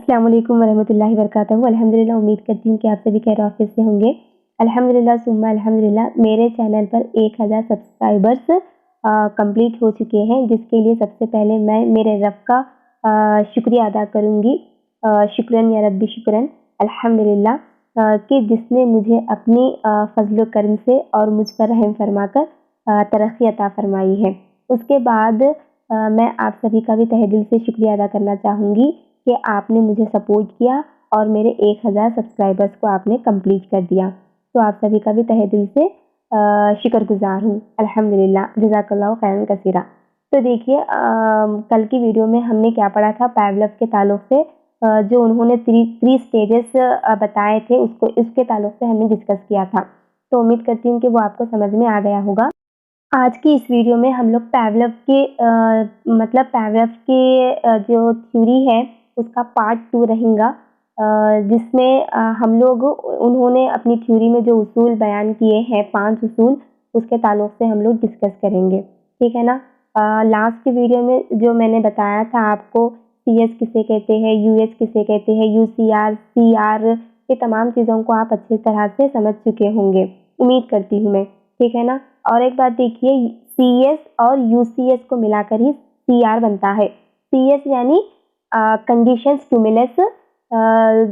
अस्सलाम वालेकुम वरहमतुल्लाहि वबरकातुहू। अल्हम्दुलिल्लाह, उम्मीद करती हूँ कि आप सभी खैर ऑफिस से होंगे। अल्हम्दुलिल्लाह सुम्मा अल्हम्दुलिल्लाह, मेरे चैनल पर 1000 सब्सक्राइबर्स कंप्लीट हो चुके हैं, जिसके लिए सबसे पहले मैं मेरे रब का शुक्रिया अदा करूँगी। शुक्रन या रब्बी शुक्रन अल्हम्दुलिल्लाह कि जिसने मुझे अपनी फ़ज़्ल व करम से और मुझ पर रहम फरमाकर तरक्की अता फ़रमाई है। उसके बाद मैं आप सभी का भी तहे दिल से शुक्रिया अदा करना चाहूँगी कि आपने मुझे सपोर्ट किया और मेरे 1000 सब्सक्राइबर्स को आपने कंप्लीट कर दिया। तो आप सभी का भी तहे दिल से शुक्रगुज़ार हूँ। अल्हम्दुलिल्लाह, जज़ाकल्लाहु खैरन कसीरा। तो देखिए कल की वीडियो में हमने क्या पढ़ा था, पावलोव के ताल्लुक से जो उन्होंने थ्री स्टेजेस बताए थे उसके ताल्लुक से हमने डिस्कस किया था। तो उम्मीद करती हूँ कि वो आपको समझ में आ गया होगा। आज की इस वीडियो में हम लोग पावलोव के जो थ्योरी है उसका पार्ट 2 रहेगा, जिसमें हम लोग उन्होंने अपनी थ्योरी में जो उसूल बयान किए हैं 5 उसूल, उसके ताल्लुक से हम लोग डिस्कस करेंगे, ठीक है ना। लास्ट की वीडियो में जो मैंने बताया था आपको, CS किसे कहते हैं, US किसे कहते हैं, UCR, CR, ये तमाम चीज़ों को आप अच्छी तरह से समझ चुके होंगे, उम्मीद करती हूँ मैं, ठीक है ना। और एक बात देखिए, CS और UCS को मिलाकर ही CR बनता है। CS यानी कंडीशन स्टिमुलस,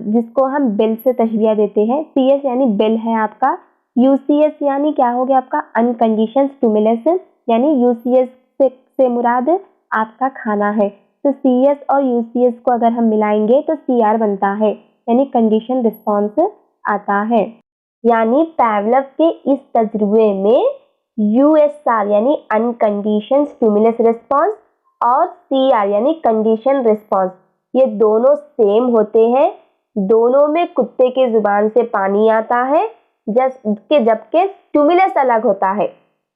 जिसको हम बिल से तशबीह देते हैं। CS यानी बिल है आपका। UCS यानी क्या हो गया आपका, अनकंडीशन स्टिमुलस, यानी UCS से मुराद आपका खाना है। तो CS और UCS को अगर हम मिलाएंगे तो CR बनता है, यानी कंडीशन रिस्पॉन्स आता है। यानी पावलोव के इस तजुर्बे में USR यानी अनकंडीशन स्टिमुलस रिस्पॉन्स और CR यानी कंडीशन रिस्पॉन्स, ये दोनों सेम होते हैं। दोनों में कुत्ते की जुबान से पानी आता है, जबकि स्टिमुलस अलग होता है।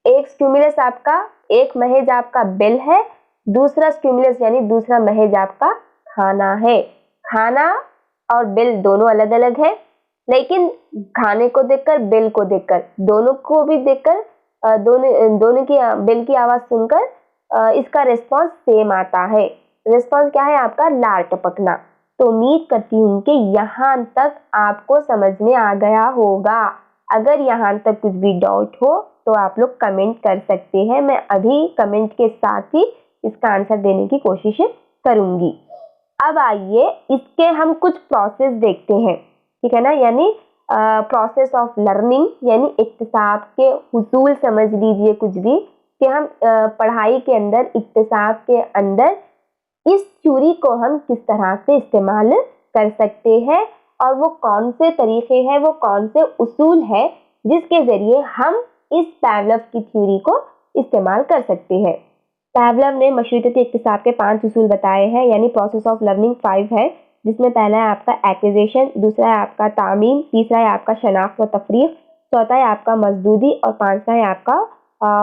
एक स्टिमुलस आपका, एक महज आपका बिल है, दूसरा स्टिमुलस यानी दूसरा महज आपका खाना है। खाना और बिल दोनों अलग अलग है, लेकिन खाने को देखकर, बिल को देखकर, दोनों को भी देखकर, दोनों की बिल की आवाज सुनकर इसका रिस्पॉन्स सेम आता है। रिस्पॉन्स क्या है आपका, लार टपकना। तो उम्मीद करती हूँ कि यहाँ तक आपको समझ में आ गया होगा। अगर यहाँ तक कुछ भी डाउट हो तो आप लोग कमेंट कर सकते हैं, मैं अभी कमेंट के साथ ही इसका आंसर देने की कोशिश करूंगी। अब आइए इसके हम कुछ प्रोसेस देखते हैं, ठीक है ना। यानी प्रोसेस ऑफ लर्निंग, यानी इक्तिसाब के हुसूल समझ लीजिए कुछ भी, कि हम पढ़ाई के अंदर, इक्तिसाब के अंदर इस थ्योरी को हम किस तरह से इस्तेमाल कर सकते हैं, और वो कौन से तरीके हैं, वो कौन से उसूल है जिसके जरिए हम इस पावलोव की थ्योरी को इस्तेमाल कर सकते हैं। पावलोव ने मशरूतियत इक्तिसाब के 5 उसूल बताए हैं, यानी प्रोसेस ऑफ लर्निंग 5 है, जिसमें पहला है आपका एक्विजिशन, दूसरा है आपका तामीम, तीसरा है आपका शनाख्त व तफरीक, चौथा है आपका मजदूदी और पांचवा है आपका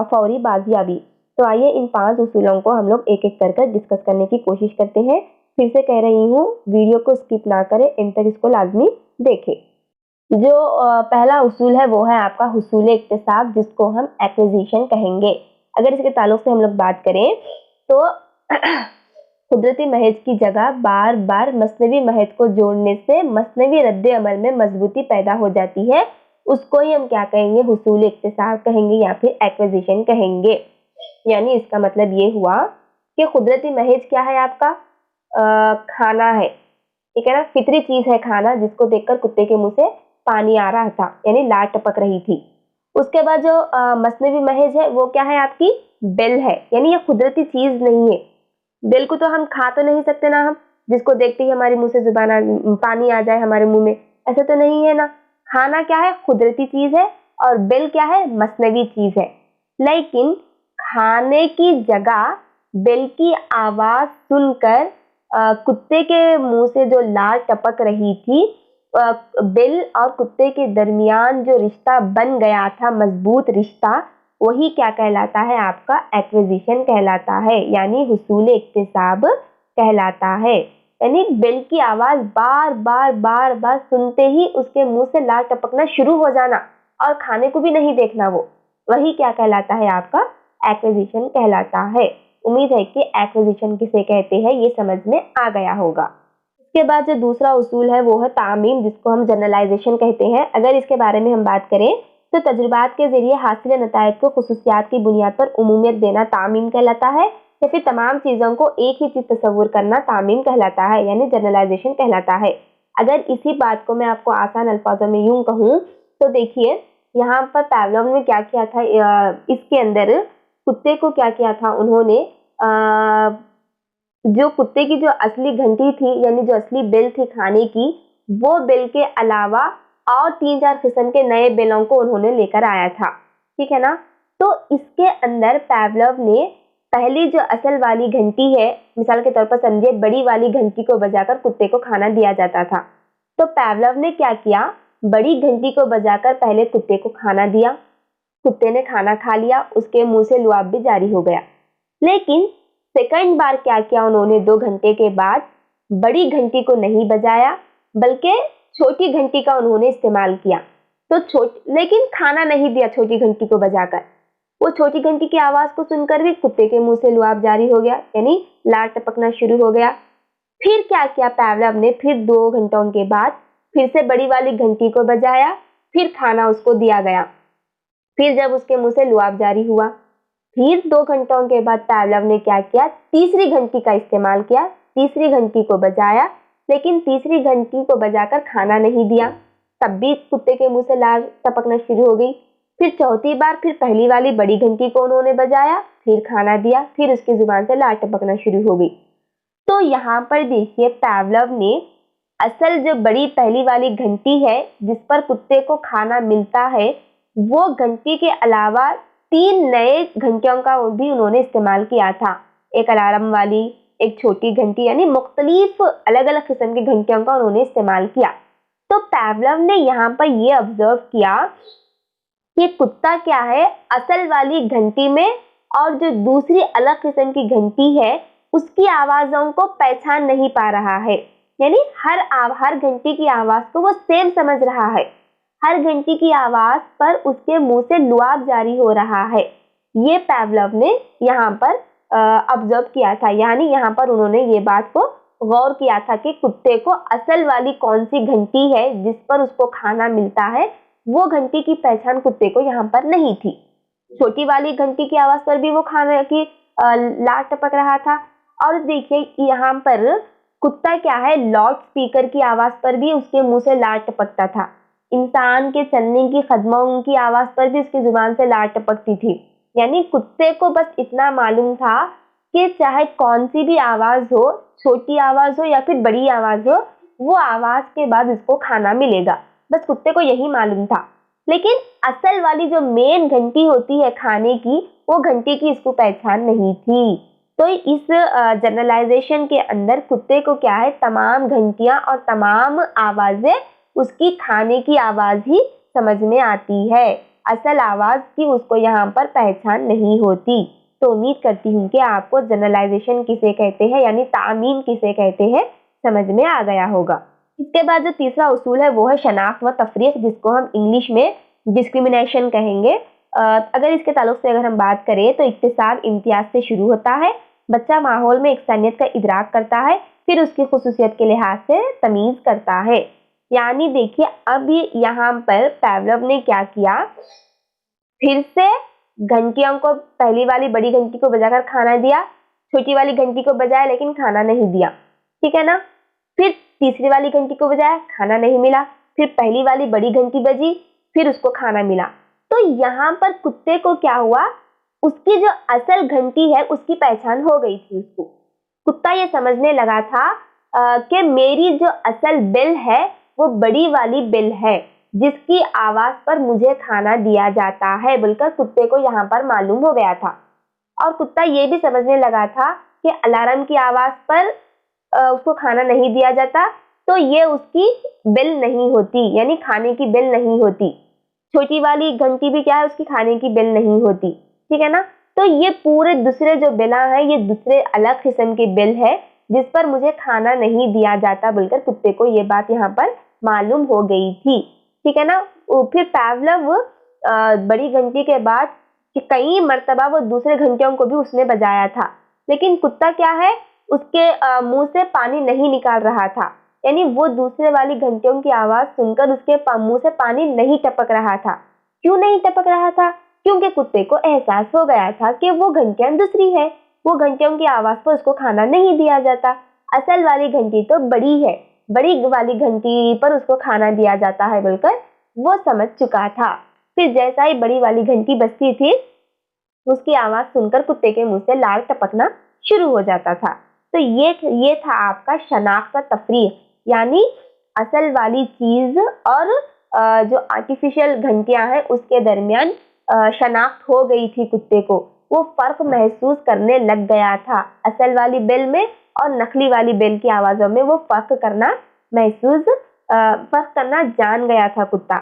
फौरी बाजियाबी। तो आइए इन 5 उसूलों को हम लोग एक एक कर डिस्कस करने की कोशिश करते हैं। फिर से कह रही हूँ, वीडियो को स्किप ना करें, इन तक इसको लाजमी देखें। जो पहला उसूल है वो है आपका हुसूल इक्तिसाब, जिसको हम एक्विजिशन कहेंगे। अगर इसके ताल्लुक से हम लोग बात करें तो कुदरती महज की जगह बार बार मसनवी महज को जोड़ने से मसनवी रद्द अमल में मजबूती पैदा हो जाती है, उसको ही हम क्या कहेंगे, हुसूल इक्तिसाब कहेंगे या फिर एक्विजिशन कहेंगे। यानी इसका मतलब ये हुआ कि कुदरती महज क्या है आपका, खाना है, ठीक है ना। फितरी चीज है खाना, जिसको देखकर कुत्ते के मुंह से पानी आ रहा था, यानी लार टपक रही थी। उसके बाद जो मसनवी महज है वो क्या है आपकी, बिल है, यानी ये कुदरती चीज नहीं है। बिल को तो हम खा तो नहीं सकते ना, हम जिसको देखते ही हमारे मुंह से पानी आ जाए हमारे मुंह में, ऐसा तो नहीं है ना। खाना क्या है, कुदरती चीज है, और बिल क्या है, मसनवी चीज है। लेकिन खाने की जगह बिल की आवाज सुनकर कुत्ते के मुंह से जो लार टपक रही थी, बिल और कुत्ते के दरमियान जो रिश्ता बन गया था, मजबूत रिश्ता, वही क्या कहलाता है आपका, एक्विजिशन कहलाता है, यानी हुसूल इक्तिसाब कहलाता है। यानी बिल की आवाज बार बार सुनते ही उसके मुंह से लार टपकना शुरू हो जाना और खाने को भी नहीं देखना, वो वही क्या कहलाता है आपका, एक्विजिशन कहलाता है। उम्मीद है कि एक्विजिशन किसे कहते हैं ये समझ में आ गया होगा। इसके बाद जो दूसरा उसूल है वो है तामीम, जिसको हम जनरलाइजेशन कहते हैं। अगर इसके बारे में हम बात करें तो तजुर्बात के जरिए हासिल नतायज को खुसूसियात की बुनियाद पर उमूमियत देना तामीम कहलाता है, या फिर तमाम चीज़ों को एक ही चीज़ तस्वुर करना तामीम कहलाता है, यानी जनरलाइजेशन कहलाता है। अगर इसी बात को मैं आपको आसान अल्फाजों में यूं कहूँ तो देखिए, यहाँ पर पावलोव ने क्या किया था, इसके अंदर कुत्ते को क्या किया था उन्होंने, जो कुत्ते की जो असली घंटी थी, यानी जो असली बिल थी खाने की, वो बिल के अलावा और 3-4 किस्म के नए बिलों को उन्होंने लेकर आया था, ठीक है ना। तो इसके अंदर पावलोव ने पहली जो असल वाली घंटी है, मिसाल के तौर पर समझिए बड़ी वाली घंटी को बजाकर कुत्ते को खाना दिया जाता था। तो पावलोव ने क्या किया, बड़ी घंटी को बजाकर पहले कुत्ते को खाना दिया, कुत्ते ने खाना खा लिया, उसके मुंह से लुआब भी जारी हो गया। लेकिन सेकंड बार क्या किया उन्होंने, 2 घंटे के बाद बड़ी घंटी को नहीं बजाया, बल्कि छोटी घंटी का उन्होंने इस्तेमाल किया। तो लेकिन खाना नहीं दिया छोटी घंटी को बजाकर। वो छोटी घंटी की आवाज को सुनकर भी कुत्ते के मुंह से लुआब जारी हो गया, यानी लार टपकना शुरू हो गया। फिर क्या किया पावलोव ने, फिर 2 घंटों के बाद फिर से बड़ी वाली घंटी को बजाया, फिर खाना उसको दिया गया। फिर जब उसके मुंह से लुआब जारी हुआ, फिर 2 घंटों के बाद पावलोव ने क्या किया, तीसरी घंटी का इस्तेमाल किया, तीसरी घंटी को बजाया, लेकिन तीसरी घंटी को बजाकर खाना नहीं दिया, तब भी कुत्ते के मुंह से लार टपकना शुरू हो गई। फिर चौथी बार फिर पहली वाली बड़ी घंटी को उन्होंने बजाया, फिर खाना दिया, फिर उसकी जुबान से लार टपकना शुरू हो गई। तो यहाँ पर देखिए पावलोव ने असल जो बड़ी पहली वाली घंटी है जिस पर कुत्ते को खाना मिलता है, वो घंटी के अलावा 3 नए घंटियों का भी उन्होंने इस्तेमाल किया था। एक अलार्म वाली, एक छोटी घंटी, यानी मुख्तलिफ अलग अलग किस्म की घंटियों का उन्होंने इस्तेमाल किया। तो पावलोव ने यहाँ पर यह ऑब्जर्व किया कि कुत्ता क्या है, असल वाली घंटी में और जो दूसरी अलग किस्म की घंटी है उसकी आवाज़ों को पहचान नहीं पा रहा है, यानी हर घंटी की आवाज़ को वो सेम समझ रहा है, हर घंटी की आवाज़ पर उसके मुंह से लुआब जारी हो रहा है। ये पावलोव ने यहाँ पर ऑब्जर्व किया था, यानी यहाँ पर उन्होंने ये बात को गौर किया था कि कुत्ते को असल वाली कौन सी घंटी है जिस पर उसको खाना मिलता है, वो घंटी की पहचान कुत्ते को यहाँ पर नहीं थी। छोटी वाली घंटी की आवाज पर भी वो खाने की लार टपक रहा था। और देखिए यहाँ पर कुत्ता क्या है, लाउड स्पीकर की आवाज पर भी उसके मुंह से लार टपकता था। इंसान के चलने की कदमों की आवाज पर भी उसकी जुबान से लार टपकती थी। यानी कुत्ते को बस इतना मालूम था कि चाहे कौन सी भी आवाज हो, छोटी आवाज हो या फिर बड़ी आवाज हो, वो आवाज के बाद इसको खाना मिलेगा, बस कुत्ते को यही मालूम था। लेकिन असल वाली जो मेन घंटी होती है खाने की, वो घंटी की इसको पहचान नहीं थी। तो इस जनरलाइजेशन के अंदर कुत्ते को क्या है, तमाम घंटियां और तमाम आवाजें उसकी खाने की आवाज ही समझ में आती है, असल आवाज की उसको यहाँ पर पहचान नहीं होती। तो उम्मीद करती हूँ कि आपको जनरलाइजेशन किसे कहते हैं, यानी तामीम किसे कहते हैं, समझ में आ गया होगा। इसके बाद जो तीसरा उसूल है वो है शनाख्त व तफरीक, जिसको हम इंग्लिश में डिस्क्रिमिनेशन कहेंगे। अगर इसके ताल्लुक से अगर हम बात करें तो इक्तिसाब इम्तियाज से शुरू होता है। बच्चा माहौल में इंसानियत का इदराक करता है, फिर उसकी खुसूसियत के लिहाज से तमीज़ करता है। यानी देखिए अब यहाँ पर पावलोव ने क्या किया, फिर से घंटियों को, पहली वाली बड़ी घंटी को बजाकर खाना दिया, छोटी वाली घंटी को बजाया लेकिन खाना नहीं दिया, ठीक है ना। फिर तीसरी वाली घंटी को बजाया, खाना नहीं मिला, फिर पहली वाली बड़ी घंटी बजी, फिर उसको खाना मिला। तो यहाँ पर कुत्ते को क्या हुआ, उसकी जो असल घंटी है उसकी पहचान हो गई थी उसको। कुत्ता ये समझने लगा था कि मेरी जो असल बिल है वो बड़ी वाली बिल है जिसकी आवाज पर मुझे खाना दिया जाता है, बोलकर कुत्ते को यहाँ पर मालूम हो गया था। और कुत्ता ये भी समझने लगा था कि अलार्म की आवाज पर उसको खाना नहीं दिया जाता तो ये उसकी बिल नहीं होती, यानी खाने की बिल नहीं होती। छोटी वाली घंटी भी क्या है, उसकी खाने की बिल नहीं होती, ठीक है ना। तो ये पूरे दूसरे जो बिला है, ये दूसरे अलग किस्म की बिल है जिस पर मुझे खाना नहीं दिया जाता, बोलकर कुत्ते को ये बात यहाँ पर मालूम हो गई थी, ठीक है ना। फिर पावलोव बड़ी घंटी के बाद कई मर्तबा वो दूसरे घंटियों को भी उसने बजाया था, लेकिन कुत्ता क्या है, उसके मुंह से पानी नहीं निकाल रहा था। यानी वो दूसरे वाली घंटियों की आवाज सुनकर उसके मुंह से पानी नहीं टपक रहा था। क्यों नहीं टपक रहा था? क्योंकि कुत्ते को एहसास हो गया था कि वो घंटियां दूसरी है, वो घंटियों की आवाज पर उसको खाना नहीं दिया जाता। असल वाली घंटी तो बड़ी है, बड़ी वाली घंटी पर उसको खाना दिया जाता है बोलकर वो समझ चुका था। फिर जैसा ही बड़ी वाली घंटी बजती थी, उसकी आवाज सुनकर कुत्ते के मुंह से लार टपकना शुरू हो जाता था। तो ये था आपका शनाख्त व तफरीक, यानी असल वाली चीज और जो आर्टिफिशियल घंटियां हैं उसके दरमियान शनाख्त हो गई थी कुत्ते को। वो फर्क महसूस करने लग गया था असल वाली बेल में और नकली वाली बेल की आवाजों में। वो फर्क करना जान गया था कुत्ता।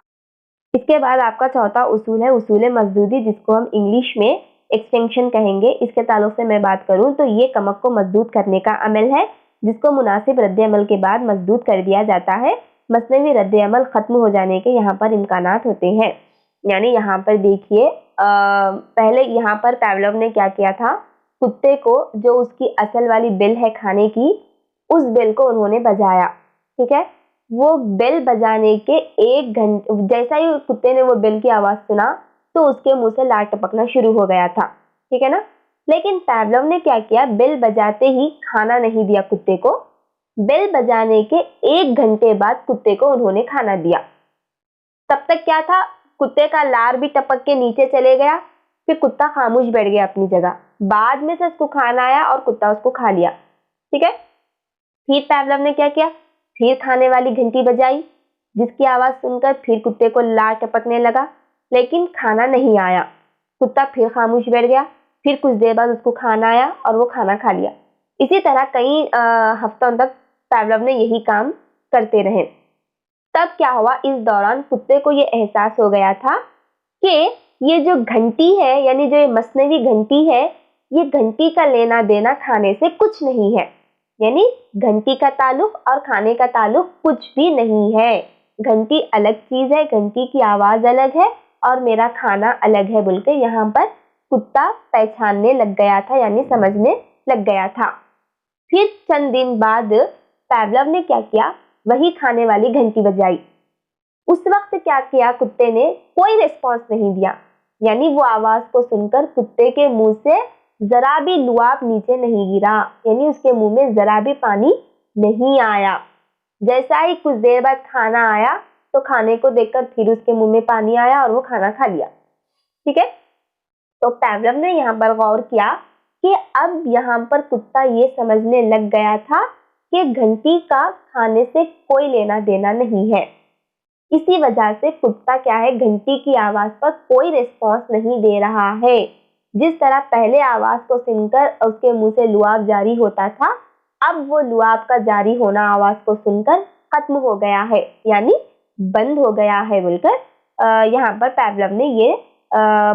इसके बाद आपका चौथा उसूल है उसूल मजदूदी, जिसको हम इंग्लिश में एक्सटेंशन कहेंगे। इसके ताल्लुक से मैं बात करूं तो ये कमक को मजदूद करने का अमल है, जिसको मुनासिब रद्द अमल के बाद मजदूद कर दिया जाता है। मसनवी रद्द अमल खत्म हो जाने के यहाँ पर इम्कानात होते हैं। यानी यहाँ पर देखिए, पहले यहाँ पर पावलोव ने क्या किया था, कुत्ते को जो उसकी असल वाली बिल है खाने की, उस बिल को उन्होंने बजाया। ठीक है, वो बेल बजाने के 1 घंटे जैसा ही कुत्ते ने वो बेल की आवाज सुना तो उसके मुंह से लार टपकना शुरू हो गया था। ठीक है ना। लेकिन पावलोव ने क्या किया, बेल बजाते ही खाना नहीं दिया कुत्ते को। बेल बजाने के 1 घंटे बाद कुत्ते को उन्होंने खाना दिया। तब तक क्या था, कुत्ते का लार भी टपक के नीचे चले गया। फिर कुत्ता खामोश बैठ गया अपनी जगह। बाद में से उसको खाना आया और कुत्ता उसको खा लिया। ठीक है। फिर पावलोव ने क्या किया, फिर खाने वाली घंटी बजाई, जिसकी आवाज सुनकर फिर कुत्ते को लार टपकने लगा, लेकिन खाना नहीं आया। कुत्ता फिर खामोश बैठ गया। फिर कुछ देर बाद उसको खाना आया और वो खाना खा लिया। इसी तरह कई हफ्तों तक पावलोव ने यही काम करते रहे। तब क्या हुआ, इस दौरान कुत्ते को ये एहसास हो गया था कि ये जो घंटी है, यानी जो ये मसनवी घंटी है, ये घंटी का लेना देना खाने से कुछ नहीं है। यानी घंटी का ताल्लुक और खाने का ताल्लुक कुछ भी नहीं है। घंटी अलग चीज है, घंटी की आवाज अलग है और मेरा खाना अलग है बोलकर यहाँ पर कुत्ता पहचानने लग गया था, यानी समझने लग गया था। फिर चंद दिन बाद पावलोव ने क्या किया, वही खाने वाली घंटी बजाई। उस वक्त क्या किया, कुत्ते ने कोई रिस्पॉन्स नहीं दिया। यानी वो आवाज को सुनकर कुत्ते के मुंह से जरा भी लुआब नीचे नहीं गिरा, यानी उसके मुंह में जरा भी पानी नहीं आया। जैसा ही कुछ देर बाद खाना आया तो खाने को देखकर फिर उसके मुंह में पानी आया और वो खाना खा लिया। ठीक है। तो पावलोव ने यहाँ पर गौर किया कि अब यहाँ पर कुत्ता ये समझने लग गया था कि घंटी का खाने से कोई लेना देना नहीं है। इसी वजह से कुत्ता क्या है, घंटी की आवाज पर कोई रिस्पॉन्स नहीं दे रहा है। जिस तरह पहले आवाज को सुनकर उसके मुंह से लुआब जारी होता था, अब वो लुआब का जारी होना आवाज को सुनकर खत्म हो गया है, यानी बंद हो गया है बोलकर यहाँ पर पावलोव ने ये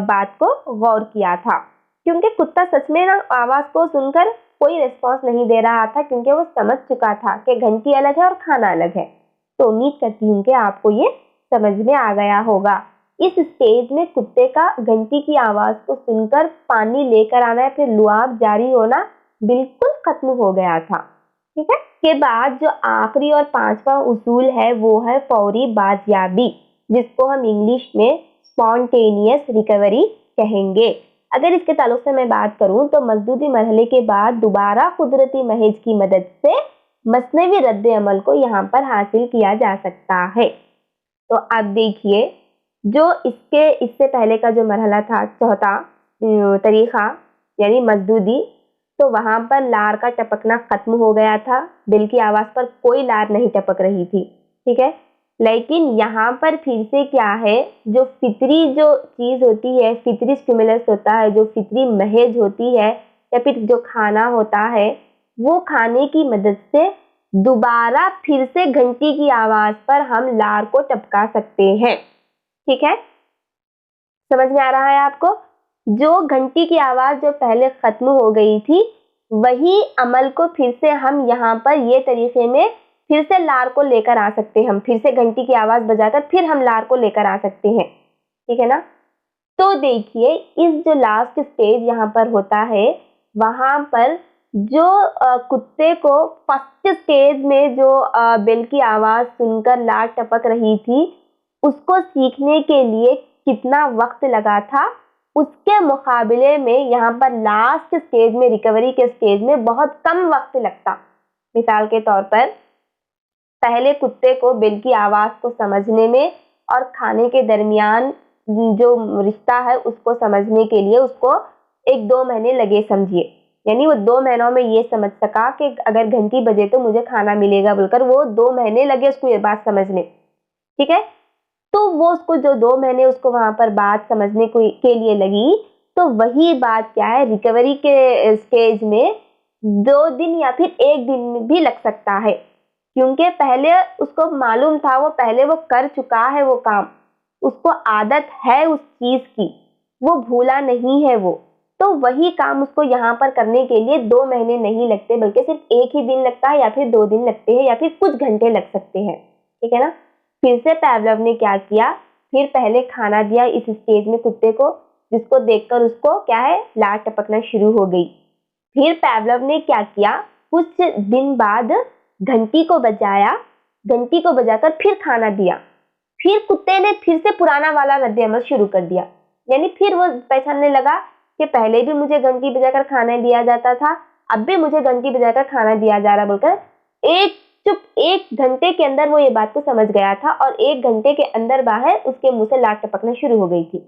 बात को गौर किया था। क्योंकि कुत्ता सच में ना आवाज को सुनकर कोई रिस्पॉन्स नहीं दे रहा था, क्योंकि वो समझ चुका था कि घंटी अलग है और खाना अलग है। तो उम्मीद करती हूँ कि आपको ये समझ में आ गया होगा। इस स्टेज में कुत्ते का घंटी की आवाज को सुनकर पानी लेकर आना या फिर लुआब जारी होना बिल्कुल खत्म हो गया था। ठीक है। के बाद जो आखिरी और 5वां उसूल है वो है फौरी बाजियाबी, जिसको हम इंग्लिश में स्पॉन्टेनियस रिकवरी कहेंगे। अगर इसके ताल्लुक से मैं बात करूं तो मजदूदी मरहले के बाद दोबारा कुदरती महज की मदद से मसनवी रद्द अमल को यहाँ पर हासिल किया जा सकता है। तो अब देखिए, जो इससे पहले का जो मरहला था, चौथा तरीका यानी मजदूदी, तो वहां पर लार का टपकना खत्म हो गया था। बिल की आवाज पर कोई लार नहीं टपक रही थी। ठीक है। लेकिन यहाँ पर फिर से क्या है, जो फितरी जो चीज होती है, फितरी स्टिमुलस होता है, जो फितरी महज होती है या फिर जो खाना होता है, वो खाने की मदद से दोबारा फिर से घंटी की आवाज पर हम लार को टपका सकते हैं। ठीक है, समझ में आ रहा है आपको? जो घंटी की आवाज जो पहले खत्म हो गई थी, वही अमल को फिर से हम यहाँ पर ये तरीके में फिर से लार को लेकर आ सकते हैं। हम फिर से घंटी की आवाज बजाकर फिर हम लार को लेकर आ सकते हैं। ठीक है ना। तो देखिए, इस जो लास्ट स्टेज यहाँ पर होता है, वहां पर जो कुत्ते को फर्स्ट स्टेज में जो बेल की आवाज़ सुनकर लार टपक रही थी, उसको सीखने के लिए कितना वक़्त लगा था, उसके मुकाबले में यहाँ पर लास्ट स्टेज में, रिकवरी के स्टेज में बहुत कम वक़्त लगता। मिसाल के तौर पर पहले कुत्ते को बेल की आवाज़ को समझने में और खाने के दरमियान जो रिश्ता है उसको समझने के लिए उसको 1-2 महीने लगे समझिए। यानी वो 2 महीनों में ये समझ सका कि अगर घंटी बजे तो मुझे खाना मिलेगा बोलकर, वो 2 महीने लगे उसको ये बात समझने। ठीक है? तो वो उसको जो 2 महीने उसको वहाँ पर बात समझने के लिए लगी, तो वही बात क्या है, रिकवरी के स्टेज में 2 दिन या फिर 1 दिन भी लग सकता है। क्योंकि पहले उसको मालूम था, वो पहले वो कर चुका है वो काम, उसको आदत है उस चीज़ की, वो भूला नहीं है वो। तो वही काम उसको यहाँ पर करने के लिए 2 महीने नहीं लगते, बल्कि सिर्फ 1 ही दिन लगता है या फिर 2 दिन लगते हैं या फिर कुछ घंटे लग सकते हैं। ठीक है ना? फिर से पावलोव ने क्या किया, फिर पहले खाना दिया इस स्टेज में कुत्ते को, जिसको देखकर उसको क्या है, लार टपकना शुरू हो गई। फिर पावलोव ने क्या किया, कुछ दिन बाद घंटी को बजाया, घंटी को बजाकर फिर खाना दिया। फिर कुत्ते ने फिर से पुराना वाला रद्द अमल शुरू कर दिया। यानी फिर वो पहचानने लगा कि पहले भी मुझे घंटी बजाकर खाना दिया जाता था, अब भी मुझे घंटी बजाकर खाना दिया जा रहा बोलकर एक घंटे के अंदर वो ये बात को समझ गया था और 1 घंटे के अंदर बाहर उसके मुंह से लार टपकना शुरू हो गई थी।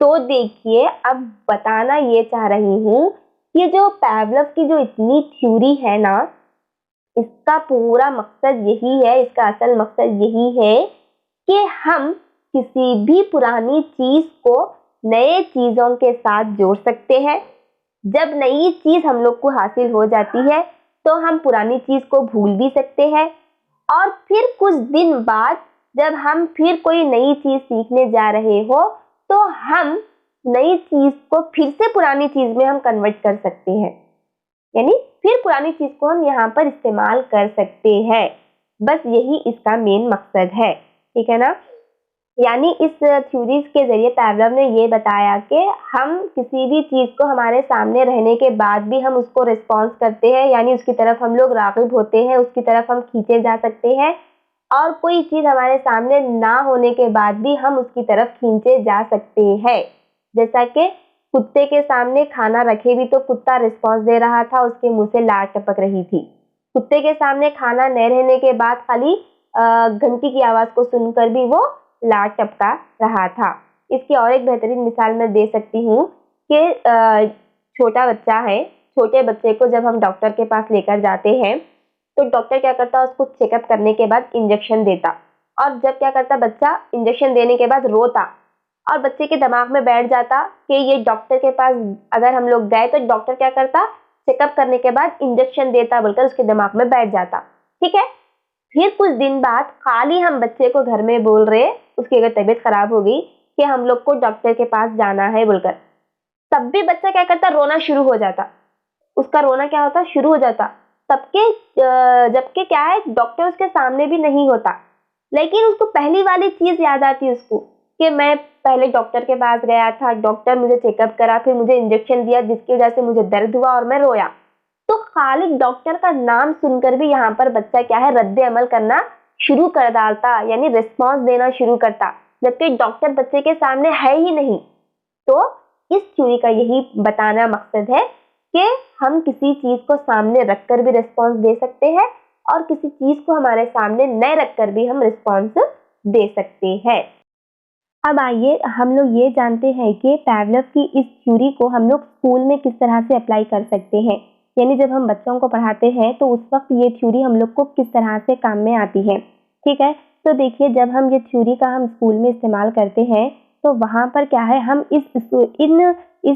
तो देखिए, अब बताना ये चाह रही हूँ, ये जो पावलोव की जो इतनी थ्योरी है ना, इसका पूरा मकसद यही है, इसका असल मकसद यही है कि हम किसी भी पुरानी चीज को नए चीजों के साथ जोड़ सकते हैं। जब नई चीज हम लोग को हासिल हो जाती है, तो हम पुरानी चीज को भूल भी सकते हैं और फिर कुछ दिन बाद जब हम फिर कोई नई चीज सीखने जा रहे हो, तो हम नई चीज को फिर से पुरानी चीज में हम कन्वर्ट कर सकते हैं। यानी फिर पुरानी चीज को हम यहाँ पर इस्तेमाल कर सकते हैं। बस यही इसका मेन मकसद है। ठीक है ना? यानी इस थ्योरीज के जरिए पावलोव ने ये बताया कि हम किसी भी चीज को हमारे सामने रहने के बाद भी हम उसको रिस्पॉन्स करते हैं, यानी उसकी तरफ हम लोग राग़िब होते हैं, उसकी तरफ हम खींचे जा सकते हैं, और कोई चीज हमारे सामने ना होने के बाद भी हम उसकी तरफ खींचे जा सकते हैं। जैसा कि कुत्ते के सामने खाना रखे भी तो कुत्ता रिस्पॉन्स दे रहा था, उसके मुंह से लार टपक रही थी। कुत्ते के सामने खाना न रहने के बाद खाली घंटी की आवाज को सुनकर भी वो लार टपका रहा था। इसकी और एक बेहतरीन मिसाल मैं दे सकती हूँ कि छोटा बच्चा है, छोटे बच्चे को जब हम डॉक्टर के पास लेकर जाते हैं, तो डॉक्टर क्या करता, उसको चेकअप करने के बाद इंजेक्शन देता, और जब क्या करता, बच्चा इंजेक्शन देने के बाद रोता, और बच्चे के दिमाग में बैठ जाता कि ये डॉक्टर के पास अगर हम लोग गए तो डॉक्टर क्या करता, चेकअप करने के बाद इंजेक्शन देता बोलकर उसके दिमाग में बैठ जाता। ठीक है? फिर कुछ दिन बाद खाली हम बच्चे को घर में बोल रहे, उसकी अगर तबीयत खराब हो गई कि हम लोग को डॉक्टर के पास जाना है बोलकर, तब भी बच्चा क्या करता, रोना शुरू हो जाता। उसका रोना क्या होता, शुरू हो जाता, जबकि क्या है, डॉक्टर उसके सामने भी नहीं होता, लेकिन उसको पहली वाली चीज याद आती है उसको कि मैं पहले डॉक्टर के पास गया था, डॉक्टर मुझे चेकअप करा, फिर मुझे इंजेक्शन दिया जिसकी वजह से मुझे दर्द हुआ और मैं रोया। तो खाली डॉक्टर का नाम सुनकर भी यहाँ पर बच्चा क्या है, रद्द अमल करना शुरू कर डालता, यानी रिस्पॉन्स देना शुरू करता, जबकि डॉक्टर बच्चे के सामने है ही नहीं। तो इस थ्योरी का यही बताना मकसद है कि हम किसी चीज को सामने रखकर भी रिस्पॉन्स दे सकते हैं और किसी चीज को हमारे सामने न रखकर भी हम रिस्पॉन्स दे सकते हैं। अब आइए हम लोग ये जानते हैं कि पावलोव की इस थ्योरी को हम लोग स्कूल में किस तरह से अप्लाई कर सकते हैं। यानी जब हम बच्चों को पढ़ाते हैं तो उस वक्त ये थ्योरी हम लोग को किस तरह से काम में आती है। ठीक है? तो देखिए, जब हम ये थ्योरी का हम स्कूल में इस्तेमाल करते हैं तो वहाँ पर क्या है, हम इस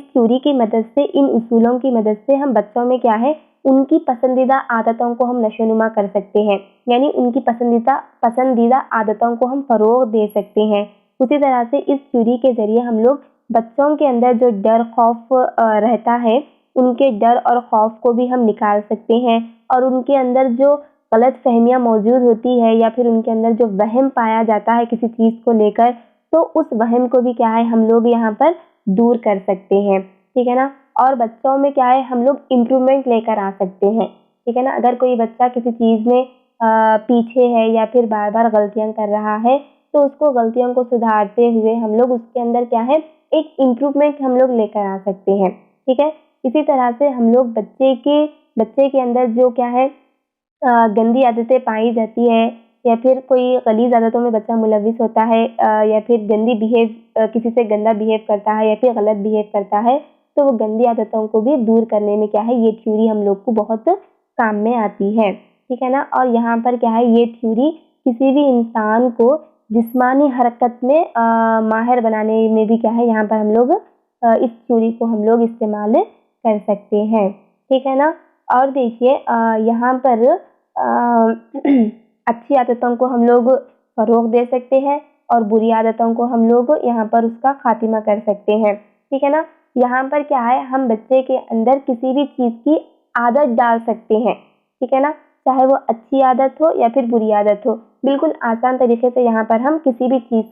थ्योरी की मदद से, इन उसूलों की मदद से हम बच्चों में क्या है, उनकी पसंदीदा आदतों को हम नशोनुमा कर सकते हैं। यानी उनकी पसंदीदा आदतों को हम फरोग दे सकते हैं। उसी तरह से इस थ्योरी के जरिए हम लोग बच्चों के अंदर जो डर खौफ रहता है, उनके डर और खौफ को भी हम निकाल सकते हैं, और उनके अंदर जो गलत फहमियाँ मौजूद होती है या फिर उनके अंदर जो वहम पाया जाता है किसी चीज़ को लेकर, तो उस वहम को भी क्या है, हम लोग यहाँ पर दूर कर सकते हैं। ठीक है ना? और बच्चों में क्या है हम लोग इम्प्रूवमेंट लेकर आ सकते हैं, ठीक है ना। अगर कोई बच्चा किसी चीज़ में पीछे है या फिर बार-बार गलतियाँ कर रहा है, तो उसको गलतियों को सुधारते हुए हम लोग उसके अंदर क्या है एक इम्प्रूवमेंट हम लोग लेकर आ सकते हैं, ठीक है। इसी तरह से हम लोग बच्चे के अंदर जो क्या है गंदी आदतें पाई जाती है या फिर कोई गलीज़ आदतों में बच्चा मुलविस होता है या फिर किसी से गंदा बिहेव करता है या फिर गलत बिहेव करता है, तो वो गंदी आदतों को भी दूर करने में क्या है ये थ्योरी हम लोग को बहुत काम में आती है, ठीक है ना। और यहाँ पर क्या है ये थ्योरी किसी भी इंसान को जिस्मानी हरकत में माहिर बनाने में भी क्या है यहाँ पर हम लोग इस थ्योरी को हम लोग इस्तेमाल कर सकते हैं, ठीक है ना। और देखिए यहाँ पर अच्छी आदतों को हम लोग फ़रोग़ दे सकते हैं और बुरी आदतों को हम लोग यहाँ पर उसका खात्मा कर सकते हैं, ठीक है ना। यहाँ पर क्या है हम बच्चे के अंदर किसी भी चीज़ की आदत डाल सकते हैं, ठीक है ना, चाहे वो अच्छी आदत हो या फिर बुरी आदत हो। बिल्कुल आसान तरीके से यहाँ पर हम किसी भी चीज़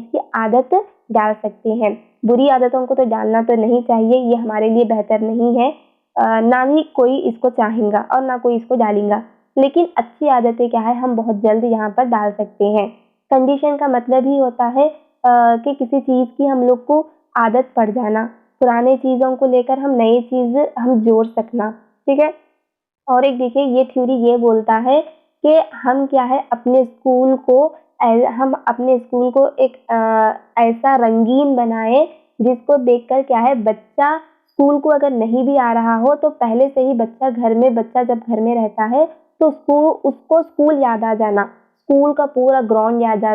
की आदत डाल सकते हैं। बुरी आदतों को तो डालना तो नहीं चाहिए, ये हमारे लिए बेहतर नहीं है, ना ही कोई इसको चाहेगा और ना कोई इसको डालेगा। लेकिन अच्छी आदतें क्या है हम बहुत जल्द यहाँ पर डाल सकते हैं। कंडीशन का मतलब ही होता है कि किसी चीज़ की हम लोग को आदत पड़ जाना, पुराने चीज़ों को लेकर हम नई चीज़ हम जोड़ सकना, ठीक है। और एक देखिए ये थ्योरी ये बोलता है कि हम क्या है हम अपने स्कूल को एक ऐसा रंगीन बनाएं जिसको देखकर क्या है बच्चा स्कूल को अगर नहीं भी आ रहा हो तो पहले से ही बच्चा जब घर में रहता है तो उसको स्कूल याद आ जाना, स्कूल का पूरा ग्राउंड याद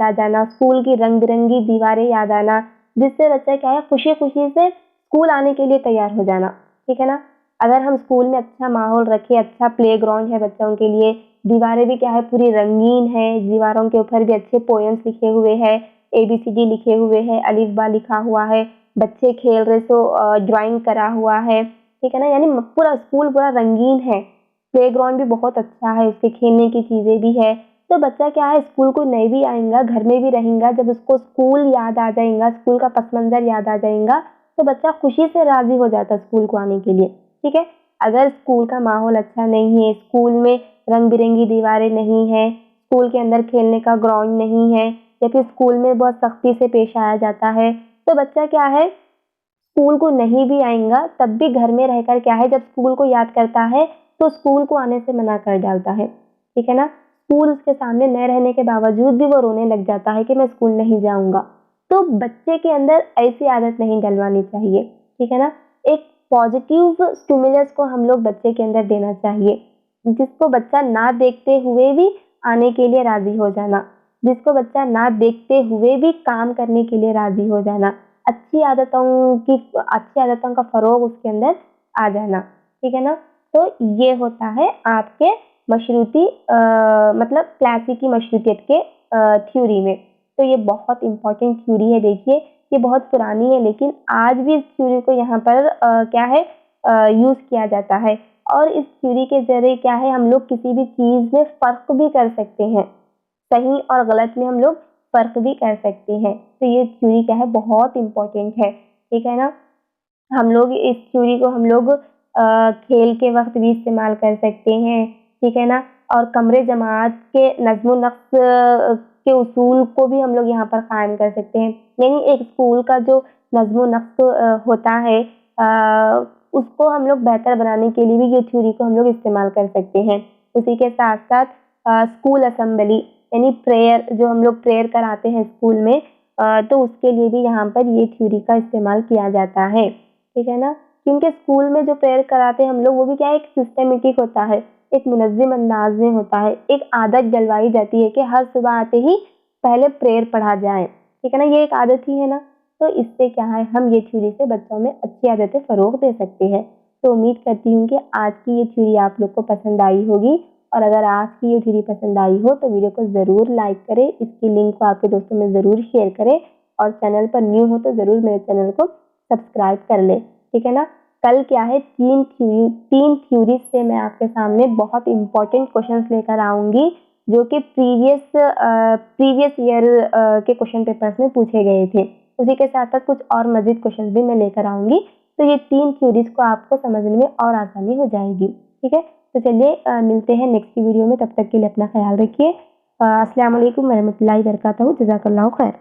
आ जाना, स्कूल की रंग-बिरंगी दीवारें याद आना, जिससे बच्चा क्या है खुशी-खुशी से स्कूल आने के लिए तैयार हो जाना, ठीक है ना। अगर हम स्कूल में अच्छा माहौल रखें, अच्छा प्लेग्राउंड है बच्चों के लिए, दीवारें भी क्या है पूरी रंगीन है, दीवारों के ऊपर भी अच्छे पोएम्स लिखे हुए हैं, ABCD लिखे हुए हैं, अलिफ बा लिखा हुआ है, बच्चे खेल रहे सो ड्राइंग करा हुआ है, ठीक है ना। यानी पूरा स्कूल पूरा रंगीन है, प्लेग्राउंड भी बहुत अच्छा है, उसके खेलने की चीज़ें भी है, तो बच्चा क्या है स्कूल को नहीं भी आएगा, घर में भी रहेगा, जब उसको स्कूल याद आ जाएगा, स्कूल का पस मंज़र याद आ जाएगा, तो बच्चा खुशी से राज़ी हो जाता है स्कूल को आने के लिए, ठीक है। अगर स्कूल का माहौल अच्छा नहीं है, स्कूल में रंग-बिरंगी दीवारें नहीं हैं, स्कूल के अंदर खेलने का ग्राउंड नहीं है या फिर स्कूल में बहुत सख्ती से पेश आया जाता है, तो बच्चा क्या है स्कूल को नहीं भी आएगा तब भी घर में रहकर क्या है जब स्कूल को याद करता है तो स्कूल को आने से मना कर डालता है, ठीक है ना। स्कूल उसके सामने न रहने के बावजूद भी वो रोने लग जाता है कि मैं स्कूल नहीं जाऊँगा। तो बच्चे के अंदर ऐसी आदत नहीं डलवानी चाहिए, ठीक है ना। एक पॉजिटिव स्टिमुलस को हम लोग बच्चे के अंदर देना चाहिए, जिसको बच्चा ना देखते हुए भी आने के लिए राज़ी हो जाना, जिसको बच्चा ना देखते हुए भी काम करने के लिए राज़ी हो जाना, अच्छी आदतों का फ़रोग़ उसके अंदर आ जाना, ठीक है ना। तो ये होता है आपके मतलब क्लासिकी मशरूतियत के थ्योरी में। तो ये बहुत इम्पोर्टेंट थ्योरी है, देखिए ये बहुत पुरानी है लेकिन आज भी इस थ्योरी को यहाँ पर क्या है यूज़ किया जाता है और इस थ्योरी के ज़रिए क्या है हम लोग किसी भी चीज़ में फ़र्क भी कर सकते हैं, सही और गलत में हम लोग फ़र्क भी कर सकते हैं। तो ये थ्योरी क्या है बहुत इम्पोर्टेंट है, ठीक है ना। हम लोग इस थ्योरी को हम लोग खेल के वक़्त भी इस्तेमाल कर सकते हैं, ठीक है ना। और कमरे जमात के नज़्म-ओ-नक़्श के उसूल को भी हम लोग यहाँ पर कायम कर सकते हैं। यानी एक स्कूल का जो नज़्म-ओ-नक़्श होता है उसको हम लोग बेहतर बनाने के लिए भी ये थ्योरी को हम लोग इस्तेमाल कर सकते हैं। उसी के साथ-साथ स्कूल असेंबली यानी प्रेयर जो हम लोग प्रेयर कराते हैं स्कूल में तो उसके लिए भी यहाँ पर ये थ्योरी का इस्तेमाल किया जाता है, ठीक है ना। क्योंकि स्कूल में जो प्रेयर कराते हैं हम लोग वो भी क्या है एक सिस्टमैटिक होता है, एक मुनज़्ज़म अंदाज़ में होता है, एक आदत डलवाई जाती है कि हर सुबह आते ही पहले प्रेयर पढ़ा जाए, ठीक है ना, ये एक आदत ही है ना। तो इससे क्या है हम ये थ्योरी से बच्चों में अच्छी आदतें फ़रोग़ दे सकते हैं। तो उम्मीद करती हूँ कि आज की ये थ्योरी आप लोग को पसंद आई होगी और अगर आज की ये थ्योरी पसंद आई हो तो वीडियो को ज़रूर लाइक करें, इसकी लिंक को आपके दोस्तों में ज़रूर शेयर करें और चैनल पर न्यू हो तो ज़रूर मेरे चैनल को सब्सक्राइब कर लें, ठीक है ना। कल क्या है 3 थ्योरीज़ से मैं आपके सामने बहुत इम्पोर्टेंट क्वेश्चंस लेकर आऊँगी जो कि प्रीवियस ईयर के क्वेश्चन पेपर्स में पूछे गए थे। उसी के साथ-साथ कुछ और मज़ीद क्वेश्चंस भी मैं लेकर आऊँगी तो ये 3 थ्योरीज़ को आपको समझने में और आसानी हो जाएगी। ठीक है? तो चलिए मिलते हैं नेक्स्ट की वीडियो में, तब तक के लिए अपना ख़्याल रखिए। अस्सलाम वालेकुम वरहमतुल्लाहि वबरकातुहू। जज़ाकल्लाहु खैर।